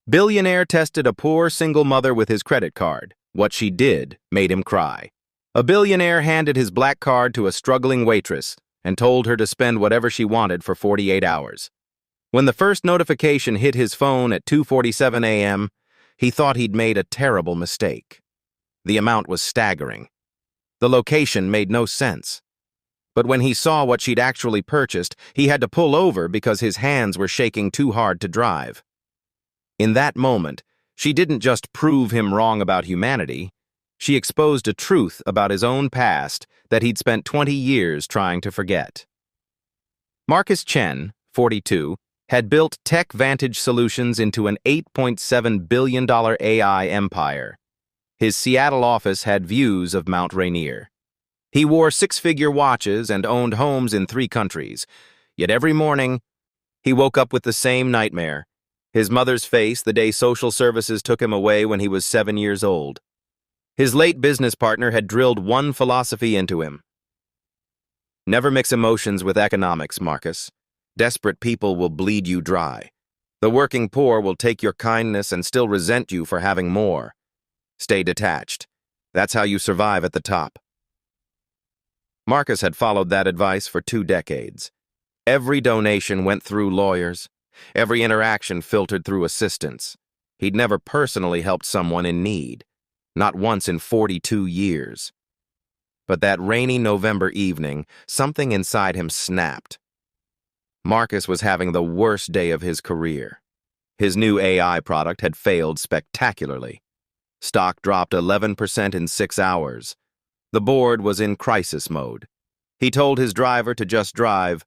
Billionaire tested a poor single mother with his credit card. What she did made him cry. A billionaire handed his black card to a struggling waitress and told her to spend whatever she wanted for 48 hours. When the first notification hit his phone at 2:47 a.m., he thought he'd made a terrible mistake. The amount was staggering. The location made no sense. But when he saw what she'd actually purchased, he had to pull over because his hands were shaking too hard to drive. In that moment, she didn't just prove him wrong about humanity, she exposed a truth about his own past that he'd spent 20 years trying to forget. Marcus Chen, 42, had built Tech Vantage Solutions into an $8.7 billion AI empire. His Seattle office had views of Mount Rainier. He wore six-figure watches and owned homes in 3 countries. Yet every morning, he woke up with the same nightmare. His mother's face the day social services took him away when he was 7 years old. His late business partner had drilled one philosophy into him. Never mix emotions with economics, Marcus. Desperate people will bleed you dry. The working poor will take your kindness and still resent you for having more. Stay detached. That's how you survive at the top. Marcus had followed that advice for 2 decades. Every donation went through lawyers. Every interaction filtered through assistants. He'd never personally helped someone in need. Not once in 42 years. But that rainy November evening, something inside him snapped. Marcus was having the worst day of his career. His new AI product had failed spectacularly. Stock dropped 11% in 6 hours. The board was in crisis mode. He told his driver to just drive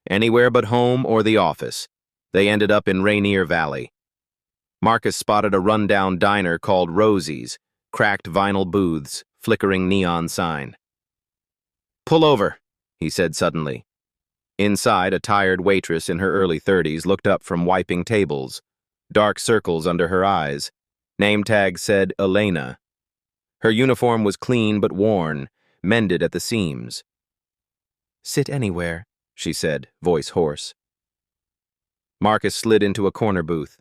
anywhere but home or the office. They ended up in Rainier Valley. Marcus spotted a rundown diner called Rosie's, cracked vinyl booths, flickering neon sign. "Pull over," he said suddenly. Inside, a tired waitress in her early 30s looked up from wiping tables, dark circles under her eyes. Name tag said Elena. Her uniform was clean but worn, mended at the seams. "Sit anywhere," she said, voice hoarse. Marcus slid into a corner booth.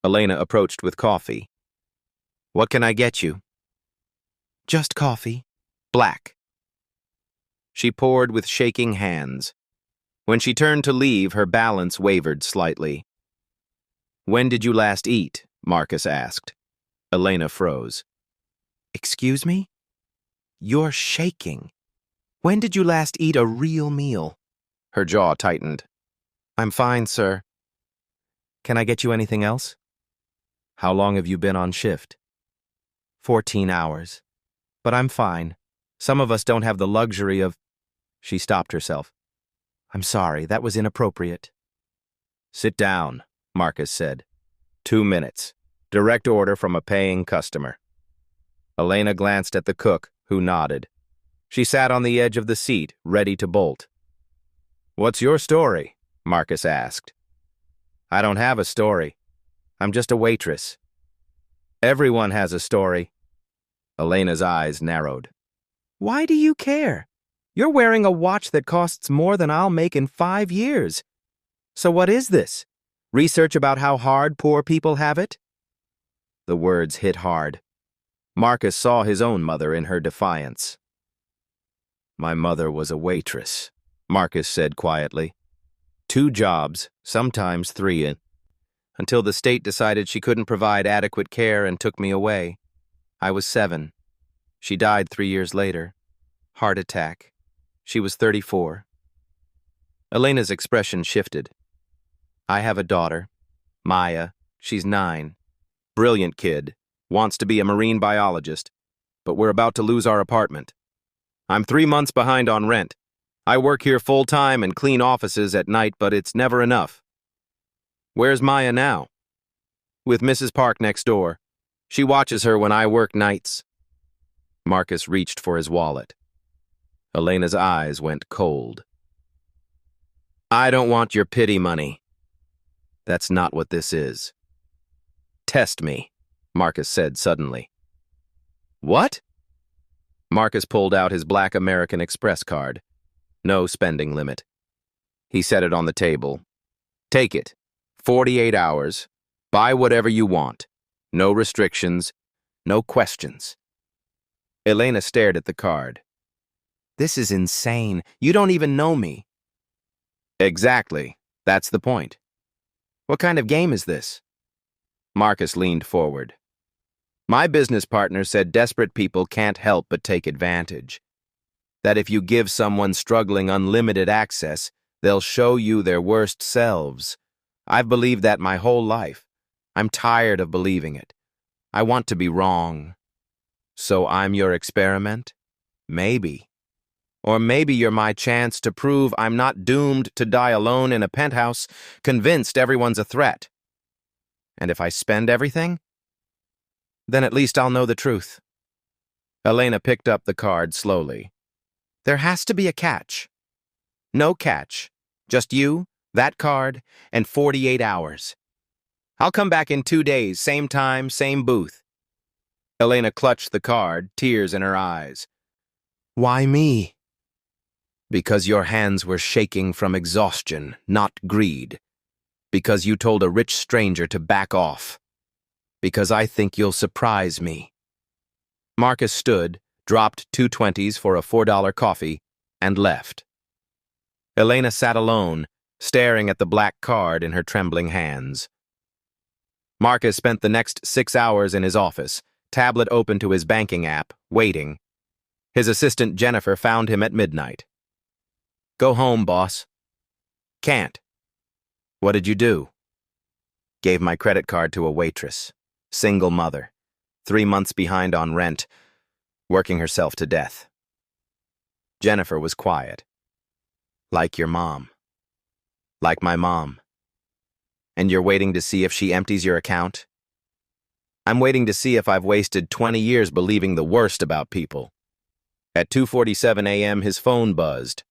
Elena approached with coffee. "What can I get you?" "Just coffee. Black." She poured with shaking hands. When she turned to leave, her balance wavered slightly. "When did you last eat?" Marcus asked. Elena froze. "Excuse me? You're shaking. When did you last eat a real meal?" Her jaw tightened. "I'm fine, sir. Can I get you anything else?" "How long have you been on shift?" 14 hours. But I'm fine. Some of us don't have the luxury of—" She stopped herself. "I'm sorry, that was inappropriate." "Sit down," Marcus said. 2 minutes. Direct order from a paying customer. Elena glanced at the cook, who nodded. She sat on the edge of the seat, ready to bolt. "What's your story?" Marcus asked. "I don't have a story. I'm just a waitress." "Everyone has a story." Elena's eyes narrowed. "Why do you care? You're wearing a watch that costs more than I'll make in 5 years. So what is this? Research about how hard poor people have it?" The words hit hard. Marcus saw his own mother in her defiance. "My mother was a waitress," Marcus said quietly. 2 jobs, sometimes 3, until the state decided she couldn't provide adequate care and took me away. I was 7. She died 3 years later. Heart attack. She was 34. Elena's expression shifted. "I have a daughter, Maya. She's 9. Brilliant kid. Wants to be a marine biologist. But we're about to lose our apartment. I'm 3 months behind on rent. I work here full-time and clean offices at night, but it's never enough." "Where's Maya now?" "With Mrs. Park next door. She watches her when I work nights." Marcus reached for his wallet. Elena's eyes went cold. "I don't want your pity money. That's not what this is." "Test me," Marcus said suddenly. "What?" Marcus pulled out his black American Express card. No spending limit. He set it on the table. "Take it. 48 hours. Buy whatever you want. No restrictions, no questions. Elena stared at the card. This is insane. You don't even know me. Exactly. That's the point. What kind of game is this? Marcus leaned forward. My business partner said desperate people can't help but take advantage. That if you give someone struggling unlimited access, they'll show you their worst selves. I've believed that my whole life. I'm tired of believing it. I want to be wrong. So I'm your experiment? Maybe. Or maybe you're my chance to prove I'm not doomed to die alone in a penthouse, convinced everyone's a threat. And if I spend everything, then at least I'll know the truth. Elena picked up the card slowly. There has to be a catch. No catch. Just you, that card, and 48 hours. I'll come back in 2 days, same time, same booth. Elena clutched the card, tears in her eyes. Why me? Because your hands were shaking from exhaustion, not greed. Because you told a rich stranger to back off. Because I think you'll surprise me. Marcus stood, dropped 2 20s for a $4 coffee, and left. Elena sat alone, staring at the black card in her trembling hands. Marcus spent the next 6 hours in his office, tablet open to his banking app, waiting. His assistant Jennifer found him at midnight. Go home, boss. Can't. What did you do? Gave my credit card to a waitress. Single mother. 3 months behind on rent. Working herself to death. Jennifer was quiet. Like your mom. Like my mom. And you're waiting to see if she empties your account? I'm waiting to see if I've wasted 20 years believing the worst about people. At 2:47 a.m., his phone buzzed.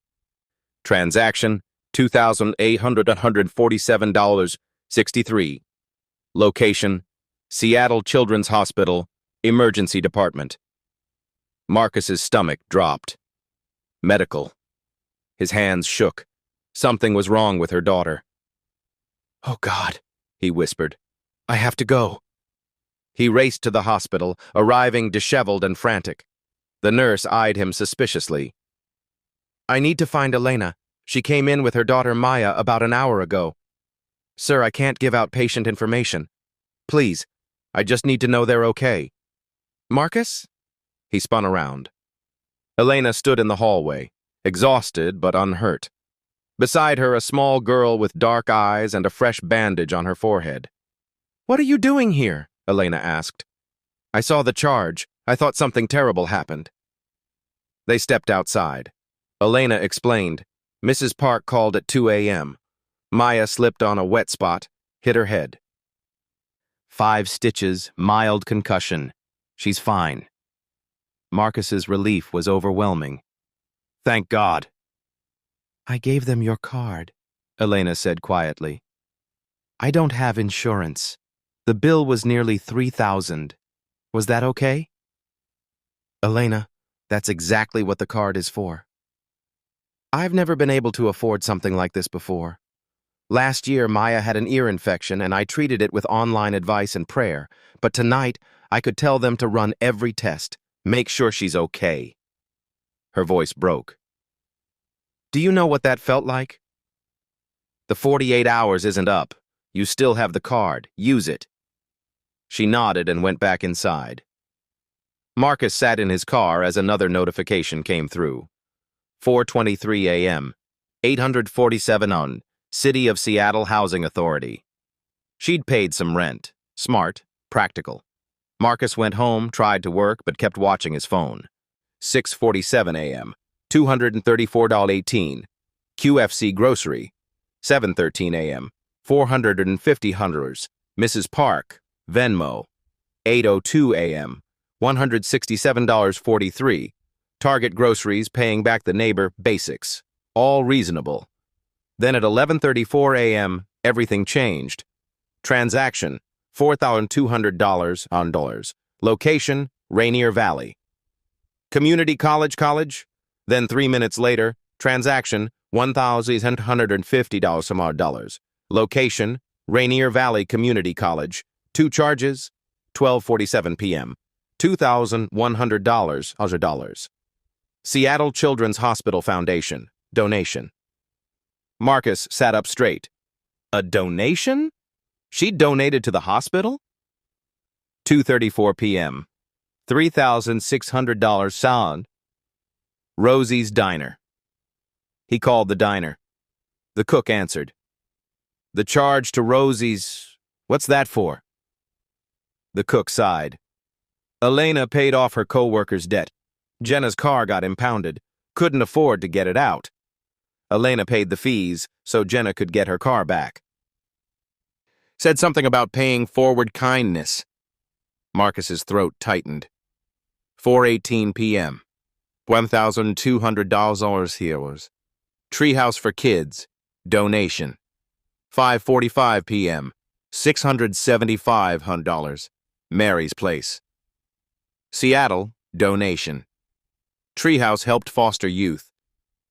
Transaction, $2,847.63. Location, Seattle Children's Hospital, Emergency Department. Marcus's stomach dropped. Medical. His hands shook. Something was wrong with her daughter. Oh, God, he whispered. I have to go. He raced to the hospital, arriving disheveled and frantic. The nurse eyed him suspiciously. I need to find Elena. She came in with her daughter Maya about an hour ago. Sir, I can't give out patient information. Please, I just need to know they're okay. Marcus? He spun around. Elena stood in the hallway, exhausted but unhurt. Beside her, a small girl with dark eyes and a fresh bandage on her forehead. What are you doing here? Elena asked. I saw the charge. I thought something terrible happened. They stepped outside. Elena explained. Mrs. Park called at 2 a.m. Maya slipped on a wet spot, hit her head. 5 stitches, mild concussion. She's fine. Marcus's relief was overwhelming. Thank God. I gave them your card, Elena said quietly. I don't have insurance. The bill was nearly $3,000. Was that okay? Elena, that's exactly what the card is for. I've never been able to afford something like this before. Last year, Maya had an ear infection, and I treated it with online advice and prayer. But tonight, I could tell them to run every test, make sure she's okay. Her voice broke. Do you know what that felt like? The 48 hours isn't up. You still have the card. Use it. She nodded and went back inside. Marcus sat in his car as another notification came through. 4:23 a.m. 847 on City of Seattle Housing Authority. She'd paid some rent. Smart, practical. Marcus went home, tried to work, but kept watching his phone. 6:47 a.m. $234.18. QFC Grocery. 7:13 a.m. $450. Mrs. Park. Venmo. 8:02 a.m. $167.43. Target Groceries paying back the neighbor basics. All reasonable. Then at 11:34 a.m., everything changed. Transaction, $4,200 on dollars. Location, Rainier Valley. Community College. Then 3 minutes later, transaction, $1,150 some odd dollars. Location, Rainier Valley Community College. 2 charges, 12:47 p.m. $2,100. Seattle Children's Hospital Foundation. Donation. Marcus sat up straight. A donation? She donated to the hospital? 2:34 p.m. $3,600 sound. Rosie's Diner. He called the diner. The cook answered. The charge to Rosie's, what's that for? The cook sighed. Elena paid off her co-worker's debt. Jenna's car got impounded. Couldn't afford to get it out. Elena paid the fees so Jenna could get her car back. Said something about paying forward kindness. Marcus's throat tightened. 4:18 p.m. $1,200 here. Treehouse for Kids. Donation. 5:45 p.m. $675. Mary's Place. Seattle. Donation. Treehouse helped foster youth.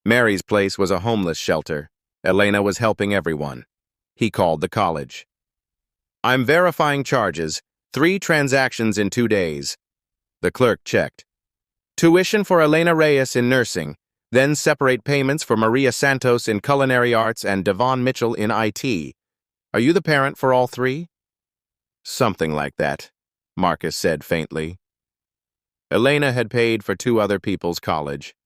Mary's Place was a homeless shelter. Elena was helping everyone. He called the college. I'm verifying charges. 3 transactions in 2 days. The clerk checked. Tuition for Elena Reyes in nursing, then separate payments for Maria Santos in culinary arts and Devon Mitchell in IT. Are you the parent for all 3? Something like that, Marcus said faintly. Elena had paid for 2 other people's college.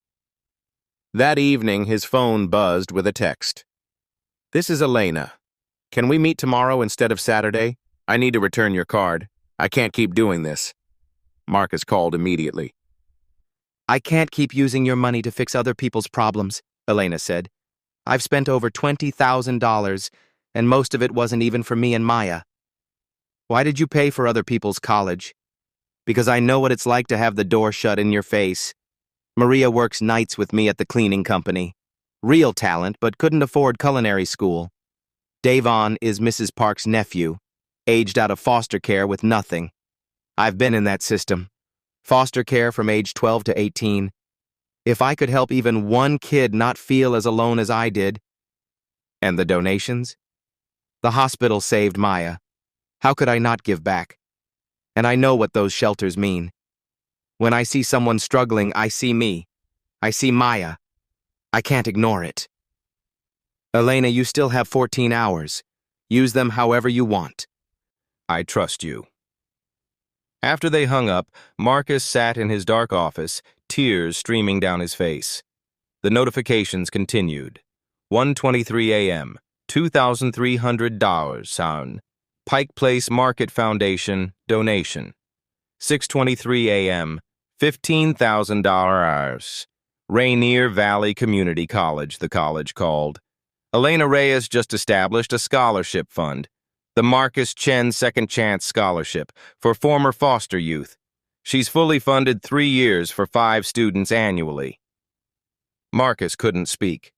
That evening, his phone buzzed with a text. This is Elena. Can we meet tomorrow instead of Saturday? I need to return your card. I can't keep doing this. Marcus called immediately. I can't keep using your money to fix other people's problems, Elena said. I've spent over $20,000, and most of it wasn't even for me and Maya. Why did you pay for other people's college? Because I know what it's like to have the door shut in your face. Maria works nights with me at the cleaning company. Real talent, but couldn't afford culinary school. Davon is Mrs. Park's nephew, aged out of foster care with nothing. I've been in that system. Foster care from age 12 to 18. If I could help even one kid not feel as alone as I did. And the donations? The hospital saved Maya. How could I not give back? And I know what those shelters mean. When I see someone struggling, I see me. I see Maya. I can't ignore it. Elena, you still have 14 hours. Use them however you want. I trust you. After they hung up, Marcus sat in his dark office, tears streaming down his face. The notifications continued. 1:23 a.m., $2,300 sound. Pike Place Market Foundation donation. 6:23 a.m., $15,000. Rainier Valley Community College, the college called. Elena Reyes just established a scholarship fund, the Marcus Chen Second Chance Scholarship for former foster youth. She's fully funded 3 years for 5 students annually. Marcus couldn't speak.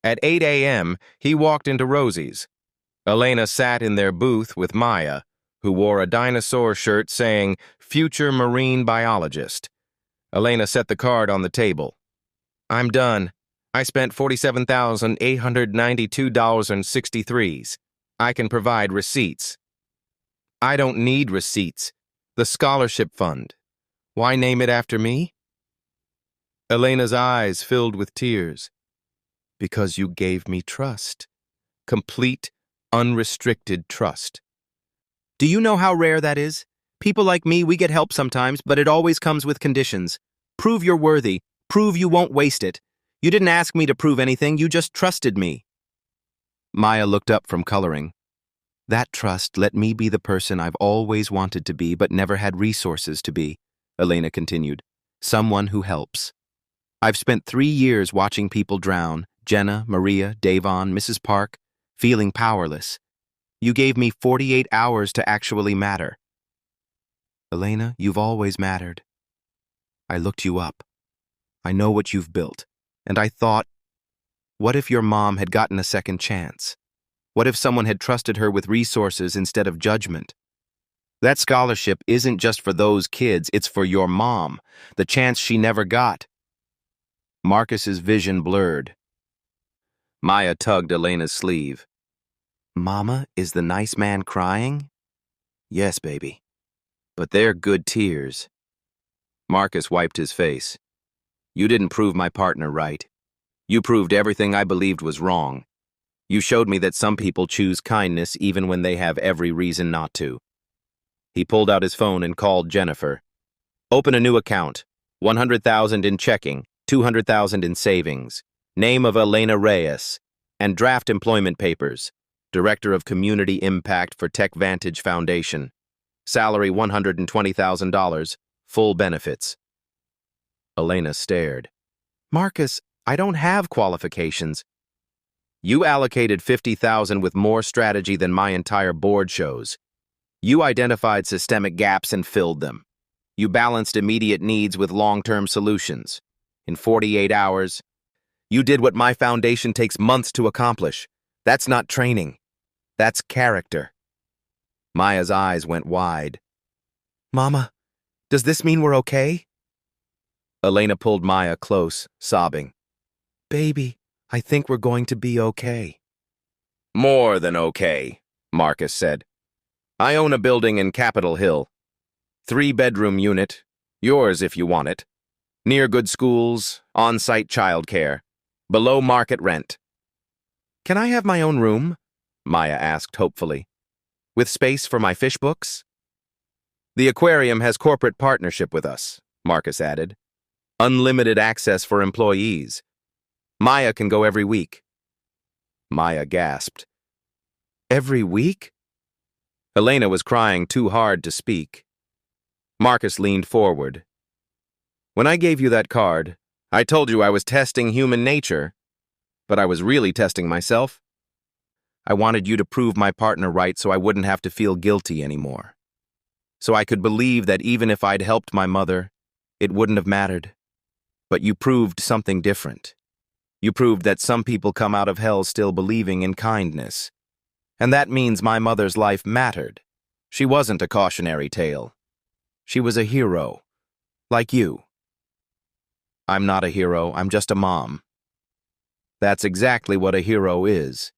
At 8 a.m., he walked into Rosie's. Elena sat in their booth with Maya, who wore a dinosaur shirt saying, Future Marine Biologist. Elena set the card on the table. I'm done. I spent $47,892.63. I can provide receipts. I don't need receipts. The scholarship fund. Why name it after me? Elena's eyes filled with tears. Because you gave me trust. Complete, unrestricted trust. Do you know how rare that is? People like me, we get help sometimes, but it always comes with conditions. Prove you're worthy. Prove you won't waste it. You didn't ask me to prove anything, you just trusted me. Maya looked up from coloring. That trust let me be the person I've always wanted to be but never had resources to be, Elena continued. Someone who helps. I've spent 3 years watching people drown, Jenna, Maria, Davon, Mrs. Park, feeling powerless. You gave me 48 hours to actually matter. Elena, you've always mattered. I looked you up. I know what you've built. And I thought, what if your mom had gotten a second chance? What if someone had trusted her with resources instead of judgment? That scholarship isn't just for those kids, it's for your mom, the chance she never got. Marcus's vision blurred. Maya tugged Elena's sleeve. Mama, is the nice man crying? Yes, baby. But they're good tears. Marcus wiped his face. You didn't prove my partner right. You proved everything I believed was wrong. You showed me that some people choose kindness even when they have every reason not to. He pulled out his phone and called Jennifer. Open a new account. 100,000 in checking, 200,000 in savings. Name of Elena Reyes. And draft employment papers. Director of Community Impact for TechVantage Foundation. Salary $120,000. Full benefits. Elena stared. Marcus, I don't have qualifications. You allocated $50,000 with more strategy than my entire board shows. You identified systemic gaps and filled them. You balanced immediate needs with long-term solutions. In 48 hours, you did what my foundation takes months to accomplish. That's not training. That's character. Maya's eyes went wide. Mama, does this mean we're okay? Elena pulled Maya close, sobbing. Baby, I think we're going to be okay. More than okay, Marcus said. I own a building in Capitol Hill. 3-bedroom unit, yours if you want it. Near good schools, on-site childcare. Below market rent. Can I have my own room? Maya asked hopefully. With space for my fish books? The aquarium has corporate partnership with us, Marcus added. Unlimited access for employees. Maya can go every week. Maya gasped. Every week? Elena was crying too hard to speak. Marcus leaned forward. When I gave you that card, I told you I was testing human nature, but I was really testing myself. I wanted you to prove my partner right so I wouldn't have to feel guilty anymore. So I could believe that even if I'd helped my mother, it wouldn't have mattered. But you proved something different. You proved that some people come out of hell still believing in kindness. And that means my mother's life mattered. She wasn't a cautionary tale. She was a hero, like you. I'm not a hero, I'm just a mom. That's exactly what a hero is.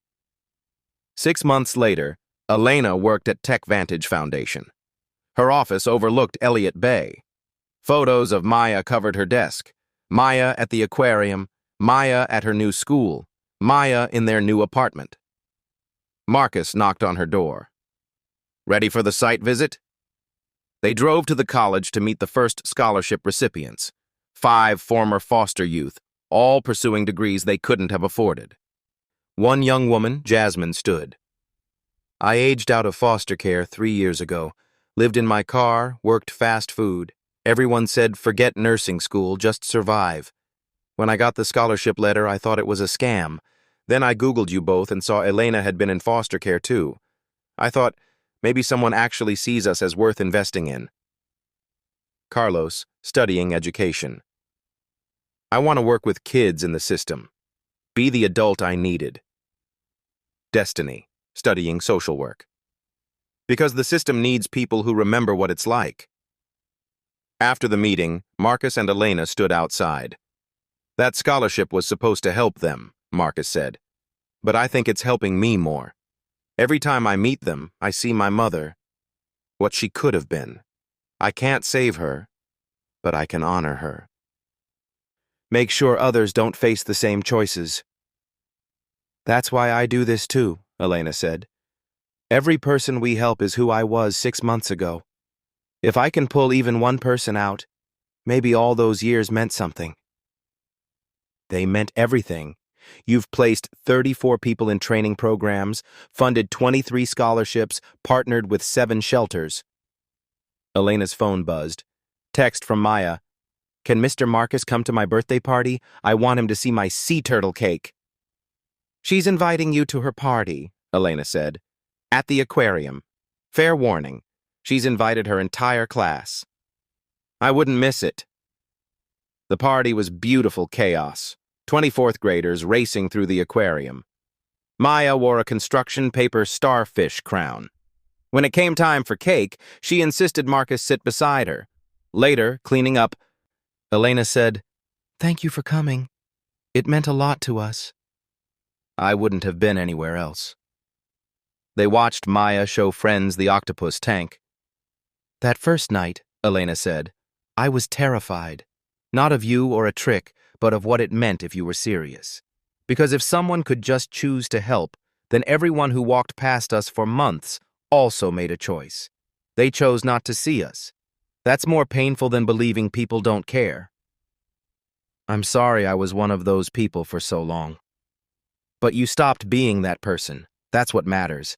6 months later, Elena worked at TechVantage Foundation. Her office overlooked Elliott Bay. Photos of Maya covered her desk. Maya at the aquarium, Maya at her new school, Maya in their new apartment. Marcus knocked on her door. Ready for the site visit? They drove to the college to meet the first scholarship recipients, 5 former foster youth, all pursuing degrees they couldn't have afforded. One young woman, Jasmine, stood. I aged out of foster care 3 years ago, lived in my car, worked fast food. Everyone said, forget nursing school, just survive. When I got the scholarship letter, I thought it was a scam. Then I Googled you both and saw Elena had been in foster care too. I thought, maybe someone actually sees us as worth investing in. Carlos, studying education. I want to work with kids in the system. Be the adult I needed. Destiny, studying social work. Because the system needs people who remember what it's like. After the meeting, Marcus and Elena stood outside. That scholarship was supposed to help them, Marcus said. But I think it's helping me more. Every time I meet them, I see my mother, what she could have been. I can't save her, but I can honor her. Make sure others don't face the same choices. That's why I do this too, Elena said. Every person we help is who I was 6 months ago. If I can pull even one person out, maybe all those years meant something. They meant everything. You've placed 34 people in training programs, funded 23 scholarships, partnered with 7 shelters. Elena's phone buzzed. Text from Maya. Can Mr. Marcus come to my birthday party? I want him to see my sea turtle cake. She's inviting you to her party, Elena said. At the aquarium. Fair warning. She's invited her entire class. I wouldn't miss it. The party was beautiful chaos. 24th graders racing through the aquarium. Maya wore a construction paper starfish crown. When it came time for cake, she insisted Marcus sit beside her. Later, cleaning up, Elena said, "Thank you for coming. It meant a lot to us." I wouldn't have been anywhere else. They watched Maya show friends the octopus tank. "That first night," Elena said, "I was terrified. Not of you or a trick, but of what it meant if you were serious. Because if someone could just choose to help, then everyone who walked past us for months also made a choice. They chose not to see us. That's more painful than believing people don't care. I'm sorry I was one of those people for so long. But you stopped being that person. That's what matters."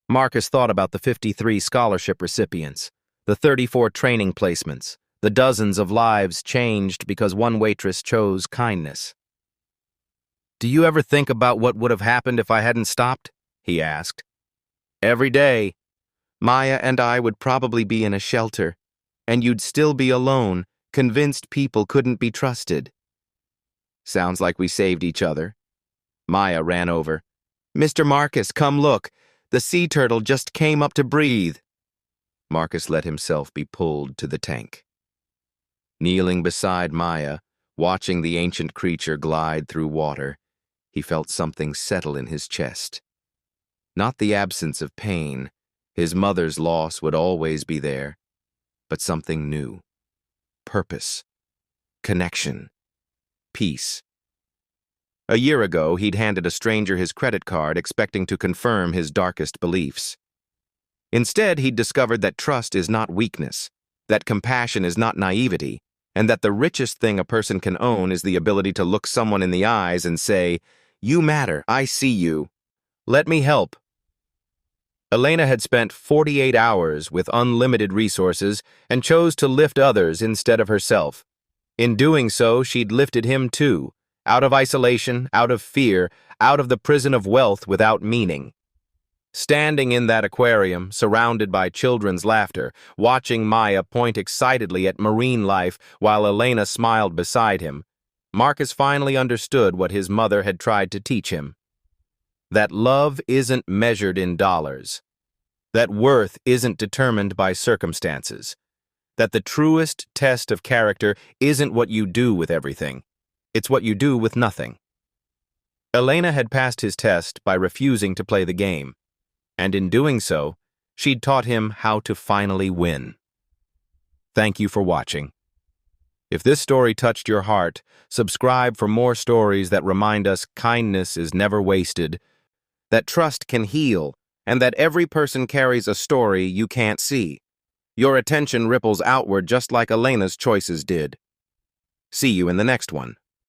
Marcus thought about the 53 scholarship recipients, the 34 training placements, the dozens of lives changed because one waitress chose kindness. "Do you ever think about what would have happened if I hadn't stopped?" he asked. "Every day. Maya and I would probably be in a shelter, and you'd still be alone, convinced people couldn't be trusted." "Sounds like we saved each other." Maya ran over. "Mr. Marcus, come look. The sea turtle just came up to breathe." Marcus let himself be pulled to the tank. Kneeling beside Maya, watching the ancient creature glide through water, he felt something settle in his chest. Not the absence of pain, his mother's loss would always be there, but something new. Purpose, connection, peace. A year ago, he'd handed a stranger his credit card expecting to confirm his darkest beliefs. Instead, he'd discovered that trust is not weakness, that compassion is not naivety, and that the richest thing a person can own is the ability to look someone in the eyes and say, "You matter, I see you. Let me help." Elena had spent 48 hours with unlimited resources and chose to lift others instead of herself. In doing so, she'd lifted him too, out of isolation, out of fear, out of the prison of wealth without meaning. Standing in that aquarium, surrounded by children's laughter, watching Maya point excitedly at marine life while Elena smiled beside him, Marcus finally understood what his mother had tried to teach him. That love isn't measured in dollars. That worth isn't determined by circumstances. That the truest test of character isn't what you do with everything. It's what you do with nothing. Elena had passed his test by refusing to play the game, and in doing so, she'd taught him how to finally win. Thank you for watching. If this story touched your heart, subscribe for more stories that remind us kindness is never wasted, that trust can heal, and that every person carries a story you can't see. Your attention ripples outward just like Elena's choices did. See you in the next one.